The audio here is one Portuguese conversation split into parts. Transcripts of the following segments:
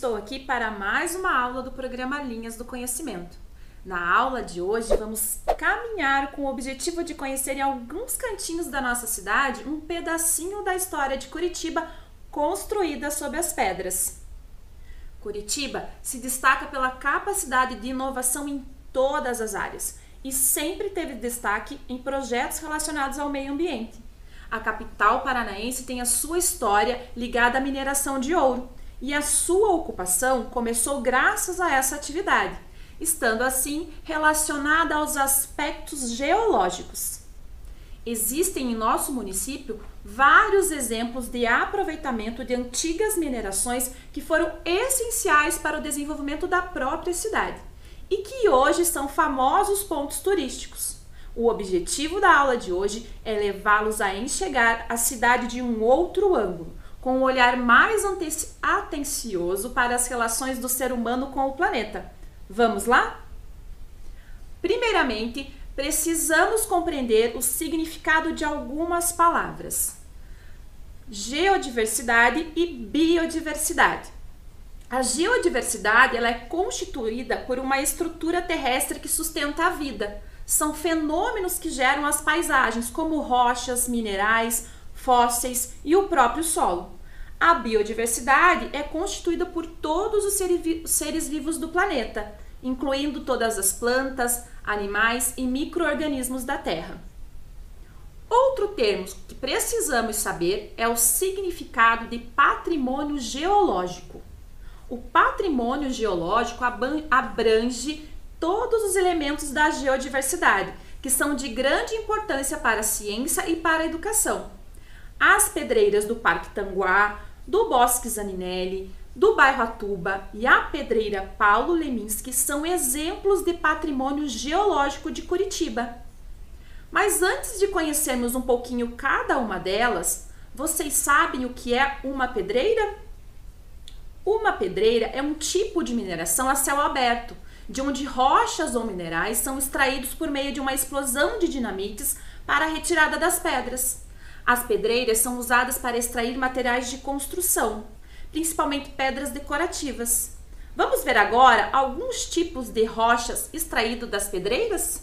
estou aqui para mais uma aula do programa Linhas do Conhecimento. Na aula de hoje vamos caminhar com o objetivo de conhecer em alguns cantinhos da nossa cidade um pedacinho da história de Curitiba construída sob as pedras. Curitiba se destaca pela capacidade de inovação em todas as áreas e sempre teve destaque em projetos relacionados ao meio ambiente. A capital paranaense tem a sua história ligada à mineração de ouro e a sua ocupação começou graças a essa atividade, estando assim relacionada aos aspectos geológicos. Existem em nosso município vários exemplos de aproveitamento de antigas minerações que foram essenciais para o desenvolvimento da própria cidade e que hoje são famosos pontos turísticos. O objetivo da aula de hoje é levá-los a enxergar a cidade de um outro ângulo, com um olhar mais atencioso para as relações do ser humano com o planeta. Vamos lá? Primeiramente, precisamos compreender o significado de algumas palavras: geodiversidade e biodiversidade. A geodiversidade ela é constituída por uma estrutura terrestre que sustenta a vida. São fenômenos que geram as paisagens, como rochas, minerais, fósseis e o próprio solo. A biodiversidade é constituída por todos os seres vivos do planeta, incluindo todas as plantas, animais e micro-organismos da Terra. Outro termo que precisamos saber é o significado de patrimônio geológico. O patrimônio geológico abrange todos os elementos da geodiversidade, que são de grande importância para a ciência e para a educação. As pedreiras do Parque Tanguá, do Bosque Zaninelli, do bairro Atuba e a pedreira Paulo Leminski são exemplos de patrimônio geológico de Curitiba. Mas antes de conhecermos um pouquinho cada uma delas, vocês sabem o que é uma pedreira? Uma pedreira é um tipo de mineração a céu aberto, de onde rochas ou minerais são extraídos por meio de uma explosão de dinamites para a retirada das pedras. As pedreiras são usadas para extrair materiais de construção, principalmente pedras decorativas. Vamos ver agora alguns tipos de rochas extraídas das pedreiras?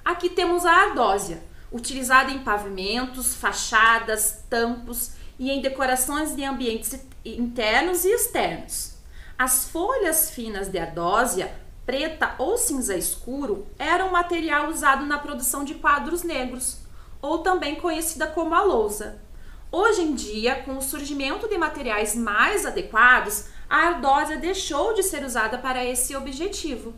Aqui temos a ardósia, utilizada em pavimentos, fachadas, tampos e em decorações de ambientes internos e externos. As folhas finas de ardósia, preta ou cinza escuro, eram um material usado na produção de quadros negros, ou também conhecida como a lousa. Hoje em dia, com o surgimento de materiais mais adequados, a ardósia deixou de ser usada para esse objetivo.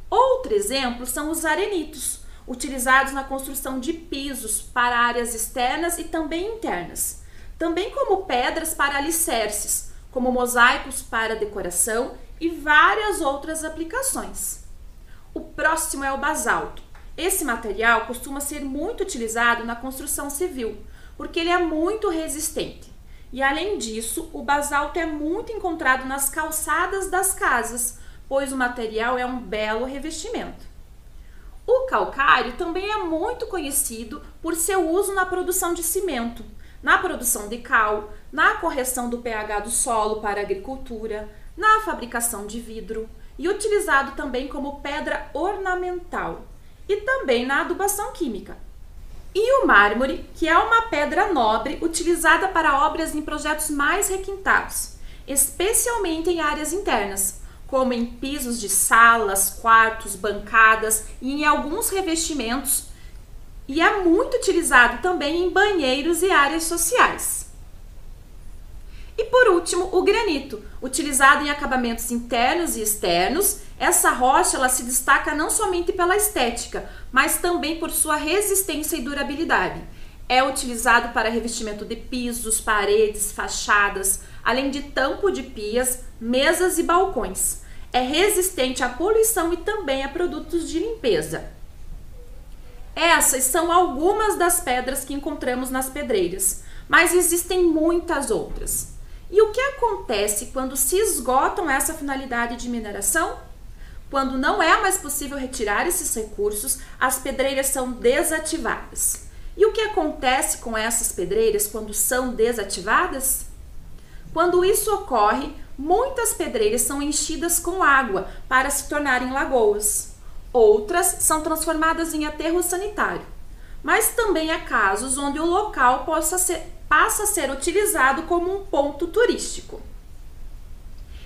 Outro exemplo são os arenitos, utilizados na construção de pisos para áreas externas e também internas, também como pedras para alicerces, como mosaicos para decoração e várias outras aplicações. O próximo é o basalto. Esse material costuma ser muito utilizado na construção civil, porque ele é muito resistente. E além disso, o basalto é muito encontrado nas calçadas das casas, pois o material é um belo revestimento. O calcário também é muito conhecido por seu uso na produção de cimento, na produção de cal, na correção do pH do solo para a agricultura, na fabricação de vidro e utilizado também como pedra ornamental e também na adubação química. E o mármore, que é uma pedra nobre utilizada para obras em projetos mais requintados, especialmente em áreas internas, como em pisos de salas, quartos, bancadas e em alguns revestimentos, e é muito utilizado também em banheiros e áreas sociais. E por último, o granito, utilizado em acabamentos internos e externos. Essa rocha ela se destaca não somente pela estética, mas também por sua resistência e durabilidade. É utilizado para revestimento de pisos, paredes, fachadas, além de tampo de pias, mesas e balcões. É resistente à poluição e também a produtos de limpeza. Essas são algumas das pedras que encontramos nas pedreiras, mas existem muitas outras. E o que acontece quando se esgotam essa finalidade de mineração? Quando não é mais possível retirar esses recursos, as pedreiras são desativadas. E o que acontece com essas pedreiras quando são desativadas? Quando isso ocorre, muitas pedreiras são enchidas com água para se tornarem lagoas. Outras são transformadas em aterro sanitário. Mas também há casos onde o local passa a ser utilizado como um ponto turístico.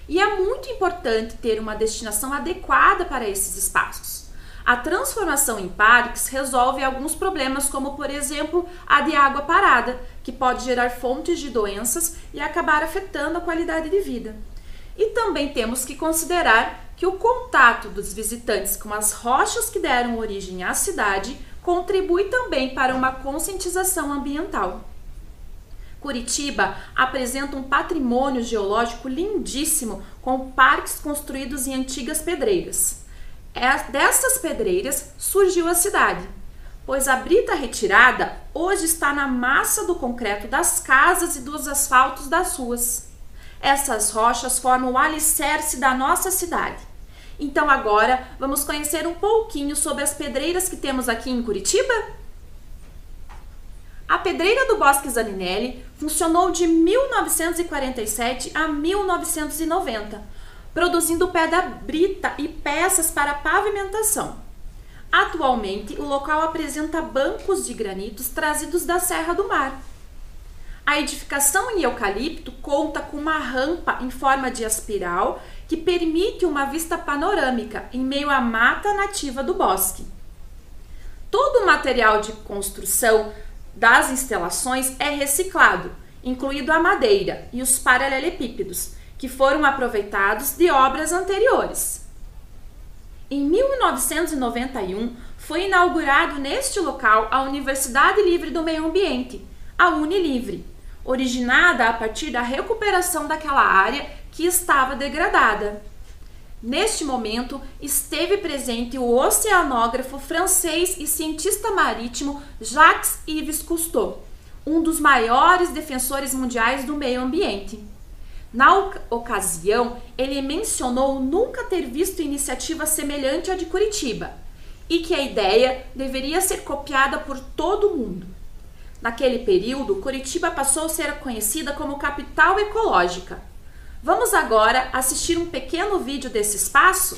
E é muito importante ter uma destinação adequada para esses espaços. A transformação em parques resolve alguns problemas, como por exemplo a de água parada, que pode gerar fontes de doenças e acabar afetando a qualidade de vida. E também temos que considerar que o contato dos visitantes com as rochas que deram origem à cidade contribui também para uma conscientização ambiental. Curitiba apresenta um patrimônio geológico lindíssimo, com parques construídos em antigas pedreiras. Dessas pedreiras surgiu a cidade, pois a brita retirada hoje está na massa do concreto das casas e dos asfaltos das ruas. Essas rochas formam o alicerce da nossa cidade. Então agora vamos conhecer um pouquinho sobre as pedreiras que temos aqui em Curitiba? A pedreira do Bosque Zaninelli funcionou de 1947 a 1990, produzindo pedra brita e peças para pavimentação. Atualmente, o local apresenta bancos de granitos trazidos da Serra do Mar. A edificação em eucalipto conta com uma rampa em forma de espiral que permite uma vista panorâmica em meio à mata nativa do bosque. Todo o material de construção das instalações é reciclado, incluído a madeira e os paralelepípedos, que foram aproveitados de obras anteriores. Em 1991, foi inaugurado neste local a Universidade Livre do Meio Ambiente, a Unilivre, originada a partir da recuperação daquela área que estava degradada. Neste momento, esteve presente o oceanógrafo francês e cientista marítimo Jacques-Yves Cousteau, um dos maiores defensores mundiais do meio ambiente. Na ocasião, ele mencionou nunca ter visto iniciativa semelhante à de Curitiba e que a ideia deveria ser copiada por todo o mundo. Naquele período, Curitiba passou a ser conhecida como capital ecológica. Vamos agora assistir um pequeno vídeo desse espaço?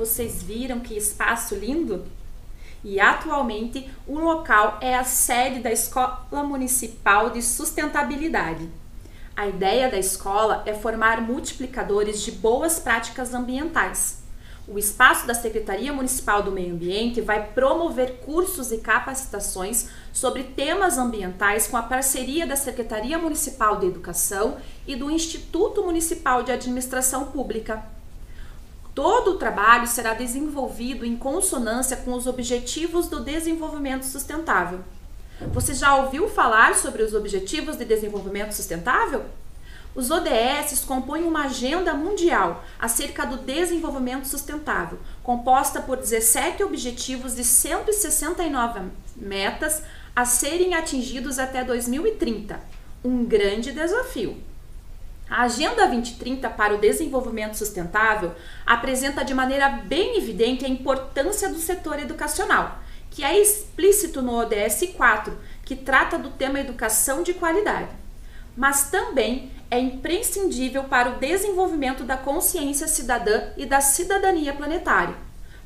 Vocês viram que espaço lindo? E atualmente o local é a sede da Escola Municipal de Sustentabilidade. A ideia da escola é formar multiplicadores de boas práticas ambientais. O espaço da Secretaria Municipal do Meio Ambiente vai promover cursos e capacitações sobre temas ambientais com a parceria da Secretaria Municipal de Educação e do Instituto Municipal de Administração Pública. Todo o trabalho será desenvolvido em consonância com os Objetivos do Desenvolvimento Sustentável. Você já ouviu falar sobre os Objetivos de Desenvolvimento Sustentável? Os ODS compõem uma agenda mundial acerca do desenvolvimento sustentável, composta por 17 objetivos e 169 metas a serem atingidos até 2030. Um grande desafio. A Agenda 2030 para o Desenvolvimento Sustentável apresenta de maneira bem evidente a importância do setor educacional, que é explícito no ODS 4, que trata do tema educação de qualidade. Mas também é imprescindível para o desenvolvimento da consciência cidadã e da cidadania planetária,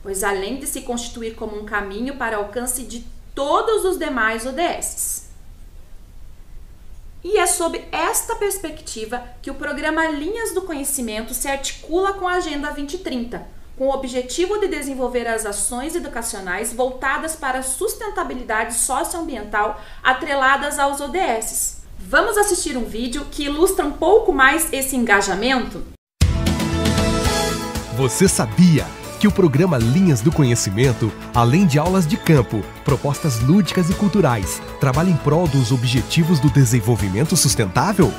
pois além de se constituir como um caminho para alcance de todos os demais ODSs. E é sob esta perspectiva que o programa Linhas do Conhecimento se articula com a Agenda 2030, com o objetivo de desenvolver as ações educacionais voltadas para a sustentabilidade socioambiental atreladas aos ODSs. Vamos assistir um vídeo que ilustra um pouco mais esse engajamento? Você sabia que o programa Linhas do Conhecimento, além de aulas de campo, propostas lúdicas e culturais, trabalha em prol dos Objetivos do Desenvolvimento Sustentável?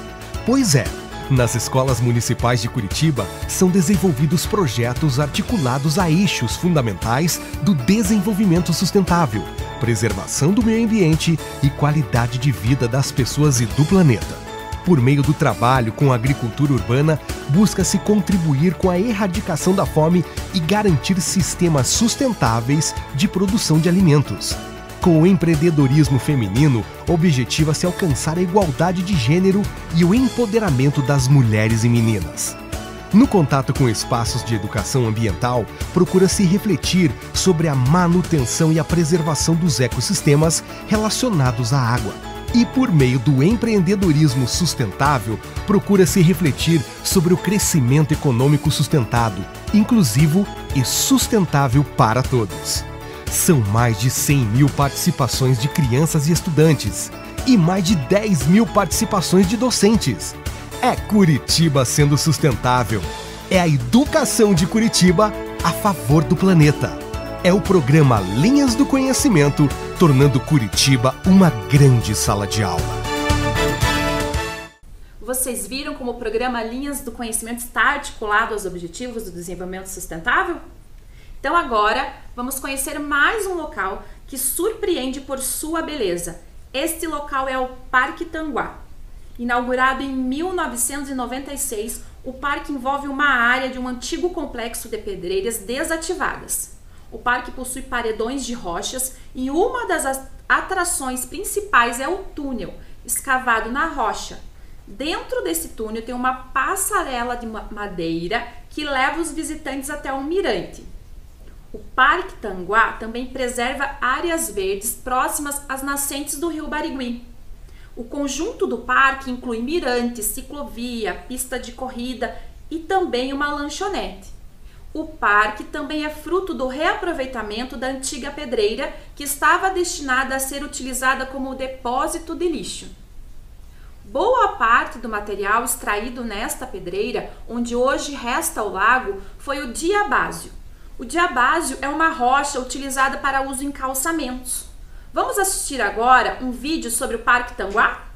Pois é, nas escolas municipais de Curitiba são desenvolvidos projetos articulados a eixos fundamentais do desenvolvimento sustentável, preservação do meio ambiente e qualidade de vida das pessoas e do planeta. Por meio do trabalho com a agricultura urbana, busca-se contribuir com a erradicação da fome e garantir sistemas sustentáveis de produção de alimentos. Com o empreendedorismo feminino, objetiva-se alcançar a igualdade de gênero e o empoderamento das mulheres e meninas. No contato com espaços de educação ambiental, procura-se refletir sobre a manutenção e a preservação dos ecossistemas relacionados à água. E por meio do empreendedorismo sustentável, procura-se refletir sobre o crescimento econômico sustentado, inclusivo e sustentável para todos. São mais de 100 mil participações de crianças e estudantes e mais de 10 mil participações de docentes. É Curitiba sendo sustentável. É a educação de Curitiba a favor do planeta. É o programa Linhas do Conhecimento, tornando Curitiba uma grande sala de aula. Vocês viram como o programa Linhas do Conhecimento está articulado aos Objetivos do Desenvolvimento Sustentável? Então agora vamos conhecer mais um local que surpreende por sua beleza. Este local é o Parque Tanguá. Inaugurado em 1996, o parque envolve uma área de um antigo complexo de pedreiras desativadas. O parque possui paredões de rochas e uma das atrações principais é o túnel, escavado na rocha. Dentro desse túnel tem uma passarela de madeira que leva os visitantes até um mirante. O Parque Tanguá também preserva áreas verdes próximas às nascentes do rio Barigui. O conjunto do parque inclui mirante, ciclovia, pista de corrida e também uma lanchonete. O parque também é fruto do reaproveitamento da antiga pedreira que estava destinada a ser utilizada como depósito de lixo. Boa parte do material extraído nesta pedreira, onde hoje resta o lago, foi o diabásio. O diabásio é uma rocha utilizada para uso em calçamentos. Vamos assistir agora um vídeo sobre o Parque Tanguá?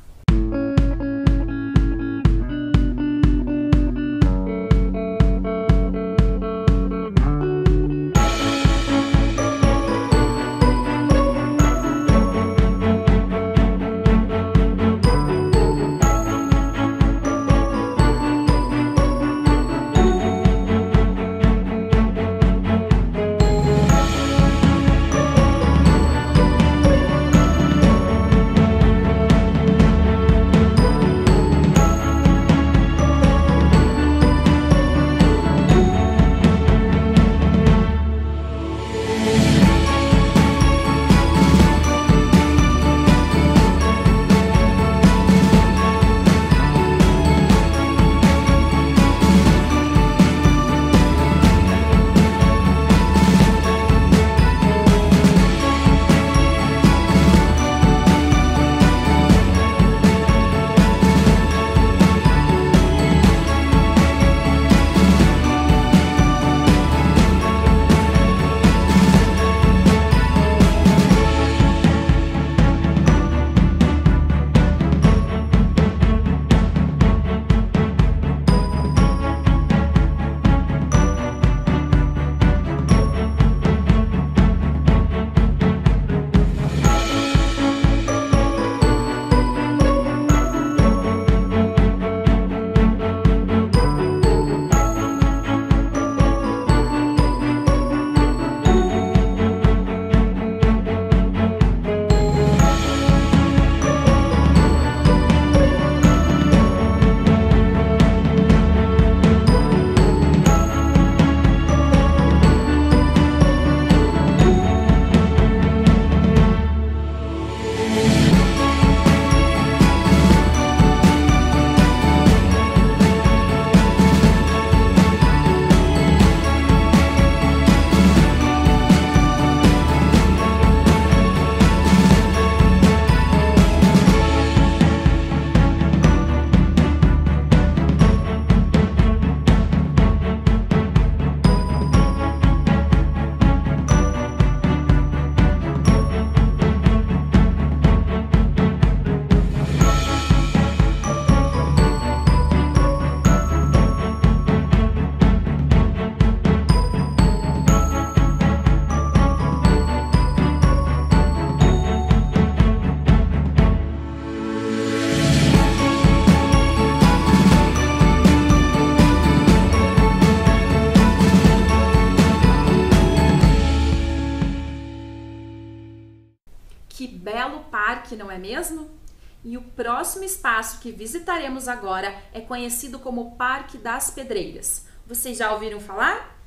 parque, não é mesmo? E o próximo espaço que visitaremos agora é conhecido como Parque das Pedreiras. Vocês já ouviram falar?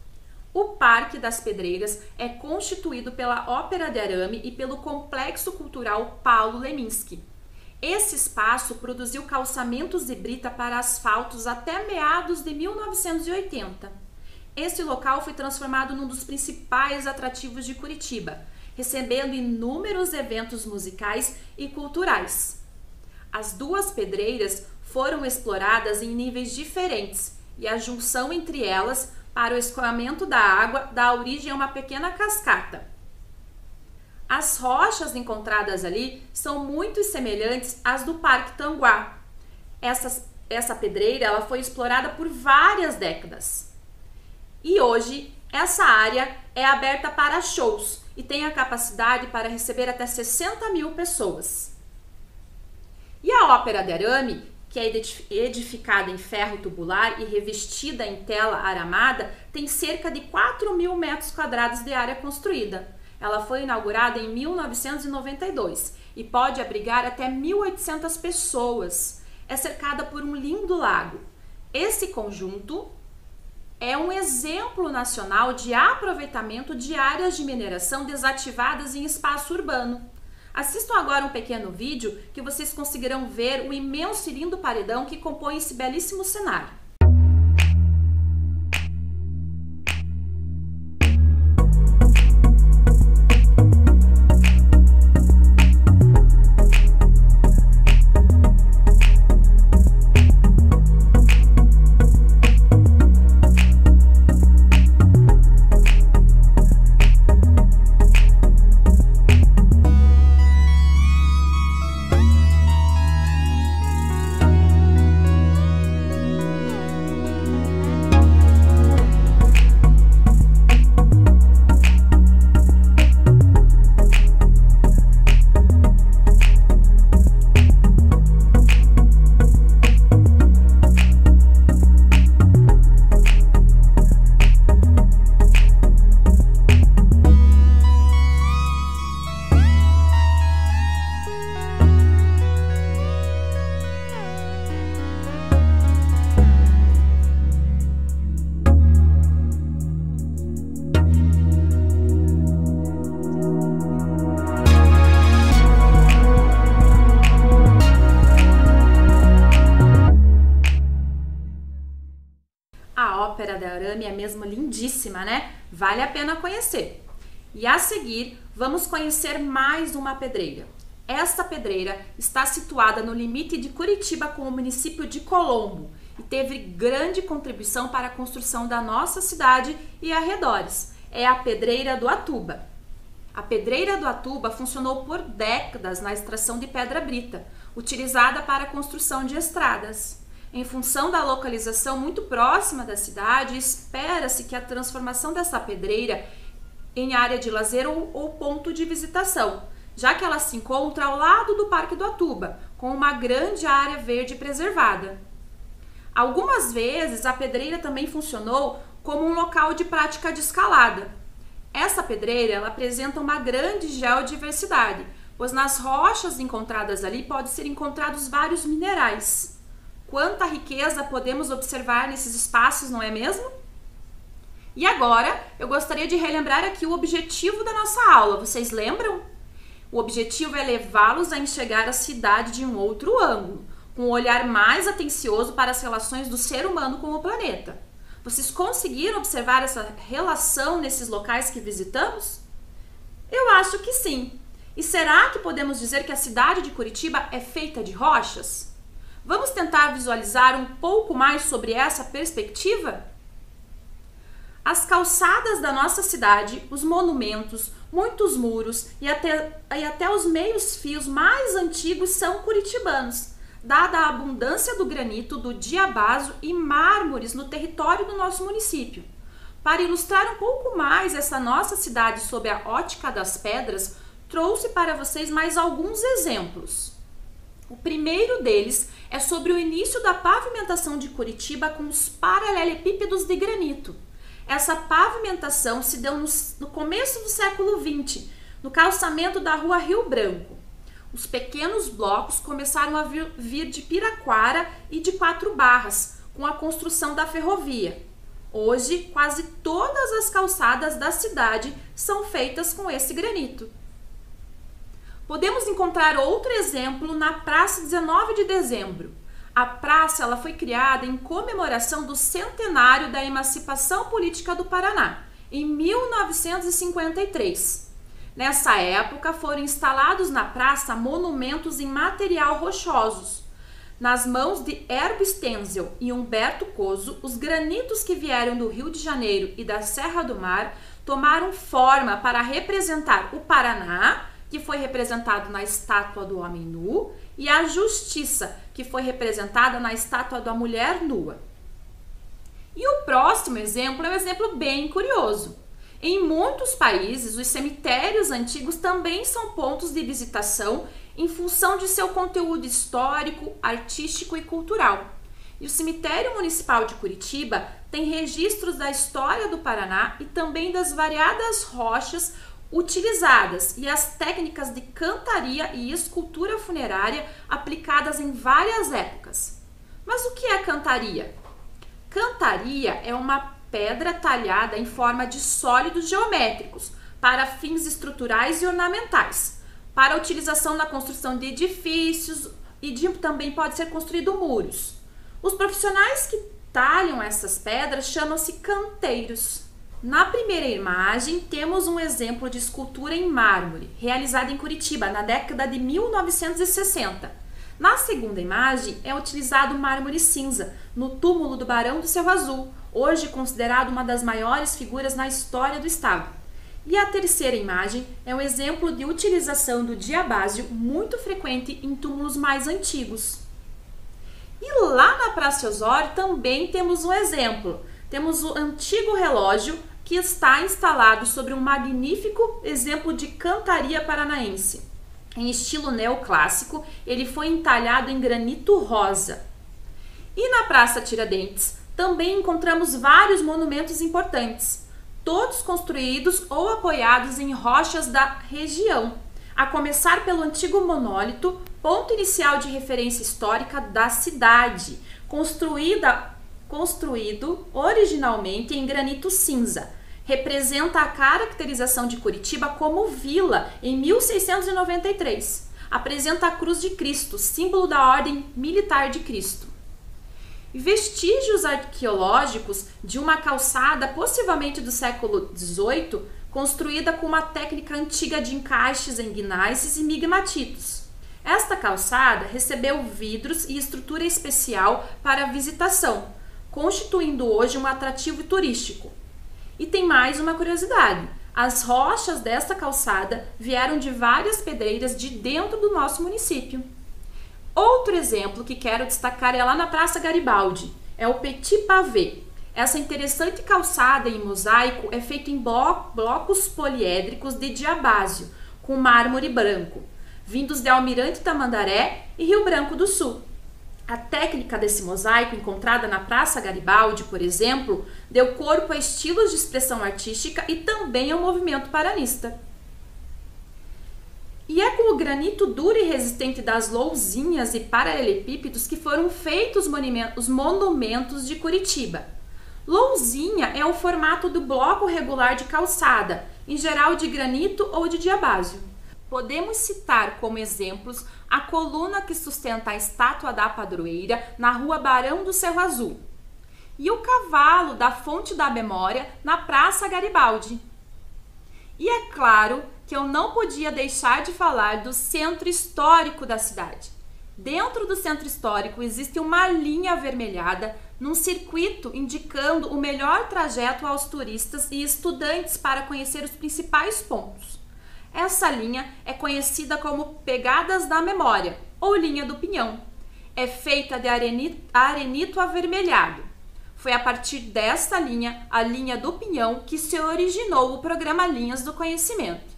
O Parque das Pedreiras é constituído pela Ópera de Arame e pelo Complexo Cultural Paulo Leminski. Esse espaço produziu calçamentos de brita para asfaltos até meados de 1980. Esse local foi transformado num dos principais atrativos de Curitiba, recebendo inúmeros eventos musicais e culturais. As duas pedreiras foram exploradas em níveis diferentes e a junção entre elas para o escoamento da água dá origem a uma pequena cascata. As rochas encontradas ali são muito semelhantes às do Parque Tanguá. Essa pedreira ela foi explorada por várias décadas. E hoje, essa área é aberta para shows e tem a capacidade para receber até 60 mil pessoas. E a Ópera de Arame, que é edificada em ferro tubular e revestida em tela aramada, tem cerca de 4.000 metros quadrados de área construída. Ela foi inaugurada em 1992 e pode abrigar até 1.800 pessoas. É cercada por um lindo lago. Esse conjunto é um exemplo nacional de aproveitamento de áreas de mineração desativadas em espaço urbano. Assistam agora um pequeno vídeo que vocês conseguirão ver o imenso e lindo paredão que compõe esse belíssimo cenário. A Ópera de Arame é mesmo lindíssima, né? Vale a pena conhecer. E a seguir, vamos conhecer mais uma pedreira. Esta pedreira está situada no limite de Curitiba com o município de Colombo e teve grande contribuição para a construção da nossa cidade e arredores. É a Pedreira do Atuba. A Pedreira do Atuba funcionou por décadas na extração de pedra brita, utilizada para a construção de estradas. Em função da localização muito próxima da cidade, espera-se que a transformação dessa pedreira em área de lazer ou ponto de visitação, já que ela se encontra ao lado do Parque do Atuba, com uma grande área verde preservada. Algumas vezes a pedreira também funcionou como um local de prática de escalada. Essa pedreira ela apresenta uma grande geodiversidade, pois nas rochas encontradas ali podem ser encontrados vários minerais. Quanta riqueza podemos observar nesses espaços, não é mesmo? E agora, eu gostaria de relembrar aqui o objetivo da nossa aula. Vocês lembram? O objetivo é levá-los a enxergar a cidade de um outro ângulo, com um olhar mais atencioso para as relações do ser humano com o planeta. Vocês conseguiram observar essa relação nesses locais que visitamos? Eu acho que sim. E será que podemos dizer que a cidade de Curitiba é feita de rochas? Vamos tentar visualizar um pouco mais sobre essa perspectiva? As calçadas da nossa cidade, os monumentos, muitos muros e até os meios-fios mais antigos são curitibanos, dada a abundância do granito, do diabaso e mármores no território do nosso município. Para ilustrar um pouco mais essa nossa cidade sob a ótica das pedras, trouxe para vocês mais alguns exemplos. O primeiro deles é sobre o início da pavimentação de Curitiba com os paralelepípedos de granito. Essa pavimentação se deu no começo do século XX, no calçamento da Rua Rio Branco. Os pequenos blocos começaram a vir de Piraquara e de Quatro Barras, com a construção da ferrovia. Hoje, quase todas as calçadas da cidade são feitas com esse granito. Podemos encontrar outro exemplo na Praça 19 de Dezembro. A praça ela foi criada em comemoração do centenário da emancipação política do Paraná, em 1953. Nessa época, foram instalados na praça monumentos em material rochosos. Nas mãos de Herbo Stenzel e Humberto Coso, os granitos que vieram do Rio de Janeiro e da Serra do Mar tomaram forma para representar o Paraná, que foi representado na estátua do homem nu, e a justiça, que foi representada na estátua da mulher nua. E o próximo exemplo é um exemplo bem curioso. Em muitos países, os cemitérios antigos também são pontos de visitação em função de seu conteúdo histórico, artístico e cultural. E o Cemitério Municipal de Curitiba tem registros da história do Paraná e também das variadas rochas utilizadas e as técnicas de cantaria e escultura funerária aplicadas em várias épocas. Mas o que é cantaria? Cantaria é uma pedra talhada em forma de sólidos geométricos para fins estruturais e ornamentais, para utilização na construção de edifícios e também pode ser construído muros. Os profissionais que talham essas pedras chamam-se canteiros. Na primeira imagem, temos um exemplo de escultura em mármore, realizada em Curitiba, na década de 1960. Na segunda imagem, é utilizado mármore cinza, no túmulo do Barão do Cerro Azul, hoje considerado uma das maiores figuras na história do estado. E a terceira imagem é um exemplo de utilização do diabásio, muito frequente em túmulos mais antigos. E lá na Praça Osório também temos um exemplo. Temos o antigo relógio, que está instalado sobre um magnífico exemplo de cantaria paranaense. Em estilo neoclássico, ele foi entalhado em granito rosa. E na Praça Tiradentes, também encontramos vários monumentos importantes, todos construídos ou apoiados em rochas da região, a começar pelo antigo monólito, ponto inicial de referência histórica da cidade, construído originalmente em granito cinza. Representa a caracterização de Curitiba como vila em 1693. Apresenta a Cruz de Cristo, símbolo da Ordem Militar de Cristo. Vestígios arqueológicos de uma calçada, possivelmente do século XVIII, construída com uma técnica antiga de encaixes em gneiss e migmatitos. Esta calçada recebeu vidros e estrutura especial para visitação, constituindo hoje um atrativo turístico. E tem mais uma curiosidade: as rochas desta calçada vieram de várias pedreiras de dentro do nosso município. Outro exemplo que quero destacar é lá na Praça Garibaldi, é o Petit Pavé. Essa interessante calçada em mosaico é feita em blocos poliédricos de diabásio, com mármore branco, vindos de Almirante Tamandaré e Rio Branco do Sul. A técnica desse mosaico, encontrada na Praça Garibaldi, por exemplo, deu corpo a estilos de expressão artística e também ao movimento paranista. E é com o granito duro e resistente das lousinhas e paralelepípedos que foram feitos os monumentos de Curitiba. Lousinha é o formato do bloco regular de calçada, em geral de granito ou de diabásio. Podemos citar como exemplos a coluna que sustenta a estátua da padroeira na Rua Barão do Cerro Azul e o cavalo da Fonte da Memória na Praça Garibaldi. E é claro que eu não podia deixar de falar do centro histórico da cidade. Dentro do centro histórico existe uma linha avermelhada num circuito indicando o melhor trajeto aos turistas e estudantes para conhecer os principais pontos. Essa linha é conhecida como Pegadas da Memória, ou Linha do Pinhão. É feita de arenito avermelhado. Foi a partir desta linha, a Linha do Pinhão, que se originou o programa Linhas do Conhecimento.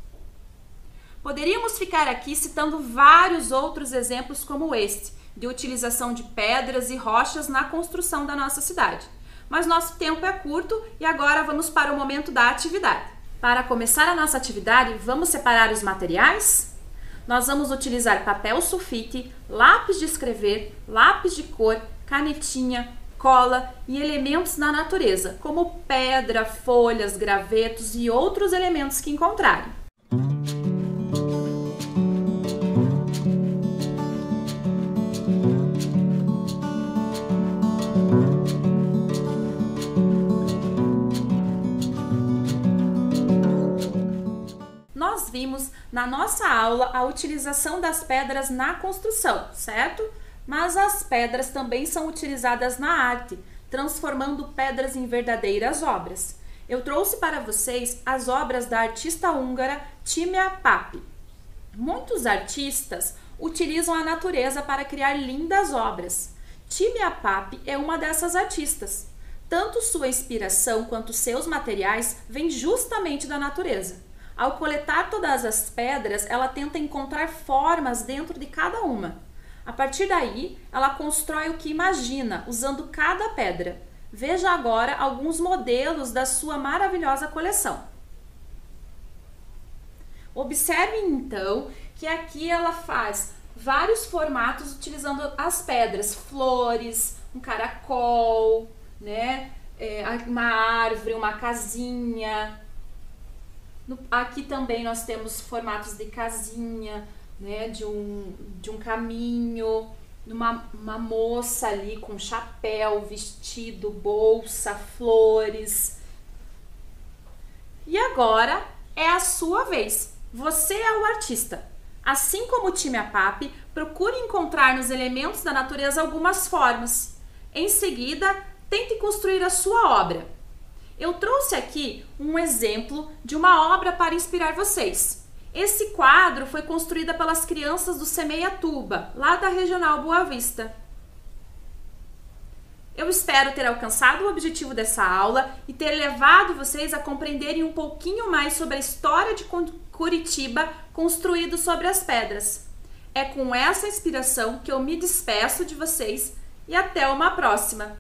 Poderíamos ficar aqui citando vários outros exemplos como este, de utilização de pedras e rochas na construção da nossa cidade. Mas nosso tempo é curto e agora vamos para o momento da atividade. Para começar a nossa atividade, vamos separar os materiais? Nós vamos utilizar papel sulfite, lápis de escrever, lápis de cor, canetinha, cola e elementos da natureza, como pedra, folhas, gravetos e outros elementos que encontrarem. Nós vimos na nossa aula a utilização das pedras na construção, certo? Mas as pedras também são utilizadas na arte, transformando pedras em verdadeiras obras. Eu trouxe para vocês as obras da artista húngara Tímea Papi. Muitos artistas utilizam a natureza para criar lindas obras. Tímea Papi é uma dessas artistas. Tanto sua inspiração quanto seus materiais vêm justamente da natureza. Ao coletar todas as pedras, ela tenta encontrar formas dentro de cada uma. A partir daí, ela constrói o que imagina, usando cada pedra. Veja agora alguns modelos da sua maravilhosa coleção. Observe então que aqui ela faz vários formatos utilizando as pedras, flores, um caracol, né? Uma árvore, uma casinha. Aqui também nós temos formatos de casinha, né, de um caminho, uma moça ali com chapéu, vestido, bolsa, flores. E agora é a sua vez. Você é o artista. Assim como o Tímea Papi, procure encontrar nos elementos da natureza algumas formas. Em seguida, tente construir a sua obra. Eu trouxe aqui um exemplo de uma obra para inspirar vocês. Esse quadro foi construído pelas crianças do Semeia-Tuba, lá da Regional Boa Vista. Eu espero ter alcançado o objetivo dessa aula e ter levado vocês a compreenderem um pouquinho mais sobre a história de Curitiba construído sobre as pedras. É com essa inspiração que eu me despeço de vocês e até uma próxima!